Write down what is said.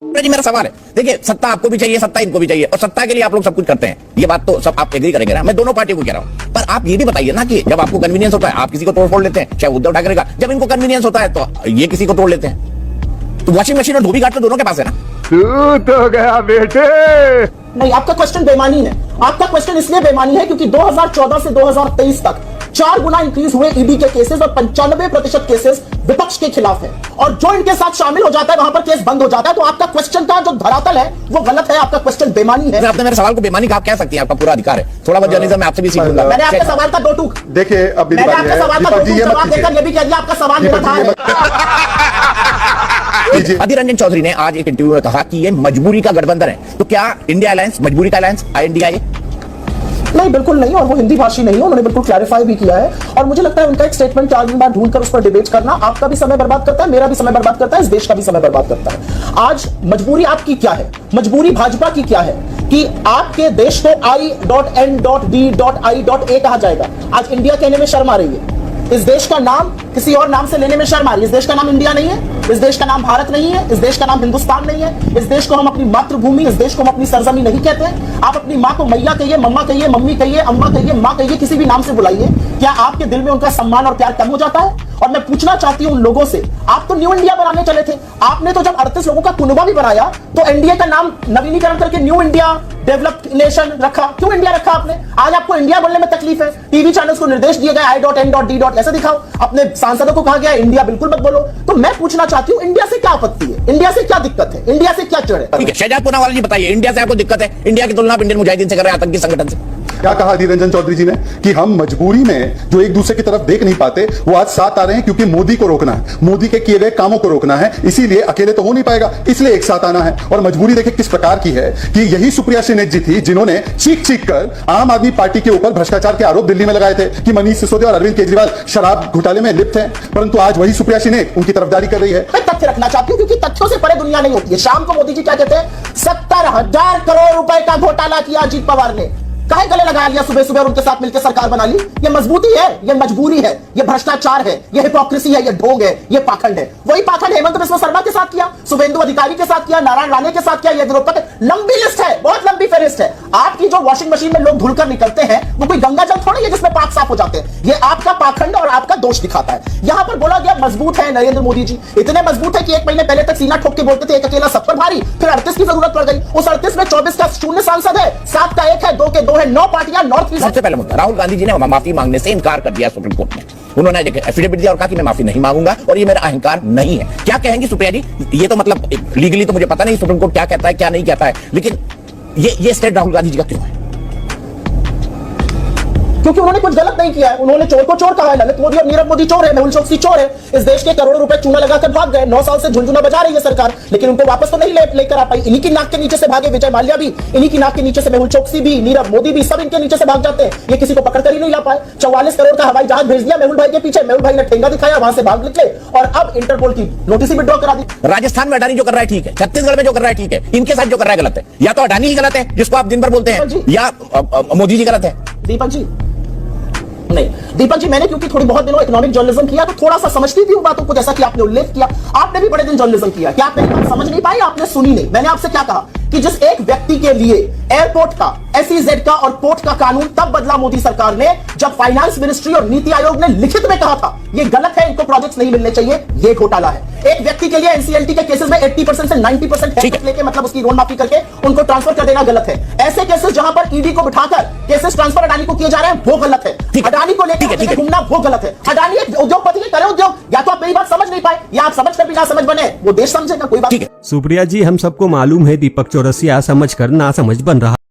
जी मेरा सवाल है, देखिए सत्ता आपको भी चाहिए, सत्ता इनको भी चाहिए, और सत्ता के लिए आप लोग सब कुछ करते हैं, ये बात तो सब आप एग्री करेंगे ना। मैं दोनों पार्टियों को कह रहा हूं, पर आप ये भी बताइए ना कि जब आपको कन्वीनियंस होता है आप किसी को तोड़ फोड़ लेते हैं, चाहे उद्धव ठाकरे का, जब इनको कन्वीनियंस होता है तो ये किसी को तोड़ लेते हैं। तो वॉशिंग मशीन और धोबी घाट तो दोनों के पास है ना। तू तो गया बेटे। नहीं, आपका क्वेश्चन बेईमानी है। आपका क्वेश्चन इसलिए बेईमानी है क्योंकि 2014 से 2023 तक 4 गुना इंक्रीज हुए ईडी के केसेस और 95% केसेस विपक्ष के खिलाफ है, और जो इनके साथ शामिल हो जाता है वहां पर केस बंद हो जाता है। तो आपका क्वेश्चन का जो धरातल है वो गलत है, आपका क्वेश्चन बेईमानी है। आपने मेरे सवाल को बेईमानी कहा, कह सकती है, आपका पूरा अधिकार है। थोड़ा बहुत जर्नलिज्म मैं आपसे भी सीखूंगा। मैंने आपके सवाल का दो टूक देखिए, अब मैंने आपके सवाल का दो टूक जवाब देकर ये भी कह दिया आपका सवाल मेरा था। अधीर रंजन चौधरी ने आज एक इंटरव्यू में कहा कि ये मजबूरी का गठबंधन है। तो क्या इंडिया अलायंस मजबूरी का अलायंस INDIA? नहीं, बिल्कुल नहीं, और वो हिंदी भाषी नहीं है, उन्होंने बिल्कुल क्लैरिफाई भी किया है। और मुझे लगता है उनका एक स्टेटमेंट 4 दिन बाद ढूंढकर उस पर डिबेट करना आपका भी समय बर्बाद करता है, मेरा भी समय बर्बाद करता है, इस देश का भी समय बर्बाद करता है। आज मजबूरी आपकी क्या है, मजबूरी भाजपा की क्या है कि आपके देश को I.N.D.I.A कहा जाएगा। आज इंडिया कहने में शर्म आ रही है, इस देश का नाम किसी और नाम से लेने में शर्म आ रही है। इस देश का नाम इंडिया नहीं है, इस देश का नाम भारत नहीं है, इस देश का नाम हिंदुस्तान नहीं है। इस देश को हम अपनी मातृभूमि, इस देश को हम अपनी सरजमी नहीं कहते। आप अपनी माँ को मैया कहिए, मम्मा कहिए, मम्मी कहिए, अम्मा कहिए, माँ कहिए, किसी भी नाम से बुलाइए, क्या आपके दिल में उनका सम्मान और प्यार कम हो जाता है? और मैं पूछना चाहती हूं उन लोगों से, आप तो न्यू इंडिया बनाने चले थे, आपने तो जब 38 लोगों का कुनबा भी बनाया तो एनडीए का नाम नवीनीकरण करके न्यू इंडिया डेवलप्ड नेशन रखा। क्यों इंडिया रखा आपने? आज आपको इंडिया बनने में तकलीफ है, टीवी चैनल्स को निर्देश दिए गए I.N.D. ऐसे दिखाओ, अपने सांसदों को कहा गया इंडिया बिल्कुल मत बोलो। तो मैं पूछना चाहती हूं इंडिया से क्या आपत्ति है, इंडिया से क्या दिक्कत है, इंडिया से क्या चिढ़ है? ठीक है, शहजाद पूनावाला जी बताइए, इंडिया से आपको दिक्कत है? इंडिया की तुलना आप इंडियन मुजाहिदीन से कर रहे हैं, आतंकी संगठन से। क्या कहा अधीर रंजन चौधरी जी ने कि हम मजबूरी में जो एक दूसरे की तरफ देख नहीं पाते वो आज साथ आ रहे हैं क्योंकि मोदी को रोकना है, मोदी के किए गए कामों को रोकना है, इसीलिए अकेले तो हो नहीं पाएगा, इसलिए एक साथ आना है। और मजबूरी देखिए किस प्रकार की है कि यही सुप्रिया श्रीनेत जी थी जिन्होंने चीख चीख कर आम आदमी पार्टी के ऊपर भ्रष्टाचार के आरोप दिल्ली में लगाए थे कि मनीष सिसोदिया और अरविंद केजरीवाल शराब घोटाले में लिप्त हैं, परंतु आज वही सुप्रिया श्रीनेत उनकी तरफदारी कर रही है। मैं तथ्य रखना चाहती हूं क्योंकि तथ्यों से परे दुनिया नहीं होती है। शाम को मोदी जी क्या कहते हैं, 70,000 करोड़ रुपए का घोटाला किया अजीत पवार ने, काहे गले लगा लिया सुबह सुबह और उनके साथ मिलकर सरकार बना ली। ये मजबूती है, ये मजबूरी है, ये भ्रष्टाचार है, ये हिपोक्रेसी है, ये ढोंग है, ये पाखंड है। वही पाखंड हेमंत बिस्वा शर्मा के साथ किया, शुभेंदु अधिकारी के साथ किया, नारायण राणे के साथ किया, येदियुरप्पा के, लंबी लिस्ट है, बहुत लंबी फेहरिस्त है। आपकी जो वॉशिंग मशीन में लोग धुलकर निकलते हैं वो कोई गंगा जल थोड़ी है जिसमें पाक साफ हो जाते हैं। ये आपका पाखंड और आपका दोष दिखाता है। यहां पर बोला गया मजबूत है नरेंद्र मोदी जी, इतने मजबूत है कि 1 महीने पहले तक सीना ठोक के बोलते थे एक अकेला सब पर भारी, फिर 38 की जरूरत पड़ गई। उस 38 में 24 का शून्य सांसद है, 7 का 1 है, 2 के 2 है, 9 पार्टियां। सबसे पहले मुद्दा, राहुल गांधी जी ने माफी मांगने से इनकार कर दिया सुप्रीम कोर्ट में। उन्होंने एफिडेविट दिया और कहा कि मैं माफी नहीं मांगूंगा और ये मेरा अहंकार नहीं है। क्या कहेंगी सुप्रिया जी? ये तो मतलब लीगली तो मुझे पता नहीं सुप्रीम कोर्ट क्या कहता है क्या नहीं कहता है, लेकिन ये स्टेट राहुल गांधी जी का क्यों है? क्योंकि उन्होंने कुछ गलत नहीं किया है। उन्होंने चोर को चोर कहा है, ललित मोदी और नीरव मोदी चोर है, मेहुल चोकसी चोर है, इस देश के करोड़ों रुपए चूना लगाकर भाग गए। 9 साल से झुंझुना बजा रही है सरकार, लेकिन उनको वापस तो नहीं लेकर आ पाई। इन्हीं की नाक के नीचे से भागे विजय माल्या भी, इन्हीं की नाक के नीचे से मेहुल चोकसी भी, नीरव मोदी भी, सब इनके नीचे से भाग जाते हैं। ये किसी को पकड़ कर ही नहीं ला पाए। 44 करोड़ का हवाई जहाज भेज दिया मेहुल भाई के पीछे, मेहुल भाई ने ठेंगा दिखाया, वहां से भाग निकले और अब इंटरपोल की नोटिस विड्रॉ करा दी। राजस्थान में अडानी जो कर रहा है ठीक है, छत्तीसगढ़ में जो कर रहा है ठीक है, इनके साथ जो कर रहा है गलत है। या तो अडानी ही गलत है जिसको आप दिन भर बोलते हैं, या मोदी जी गलत है। दीपक जी नहीं, दीपक जी मैंने क्योंकि थोड़ी बहुत दिनों इकोनॉमिक जर्नलिज्म किया तो थोड़ा सा समझती थी उन बातों को, जैसा कि आपने उल्लेख किया। आपने भी बड़े दिन जर्नलिज्म किया, क्या आप मेरी बात समझ नहीं पाई? आपने सुनी नहीं। मैंने आपसे क्या कहा कि जिस एक व्यक्ति के लिए एयरपोर्ट का, SEZ का और पोर्ट का कानून तब बदला मोदी सरकार ने जब फाइनेंस मिनिस्ट्री और नीति आयोग ने लिखित में कहा था ये गलत है, इनको प्रोजेक्ट्स नहीं मिलने चाहिए, ये घोटाला है। एक व्यक्ति के लिए NCLT के केसेस में 80% से 90% हेल्प लेके, मतलब उसकी लोन माफी करके उनको ट्रांसफर कर देना गलत है। ऐसे केसेस जहां पर ईडी को बिठाकर केसेस ट्रांसफर अडानी को किए जा रहे हैं वो गलत है। अडानी को लेकर घूमना वो गलत है। अडानी एक उद्योगपति है, करे उद्योग। या तो आप मेरी बात समझ नहीं पाए या आप समझ कर भी ना समझ बने, वो देश समझेगा, कोई बात नहीं। सुप्रिया जी, हम सबको मालूम है दीपक चौरसिया समझ कर ना समझ बन रहा।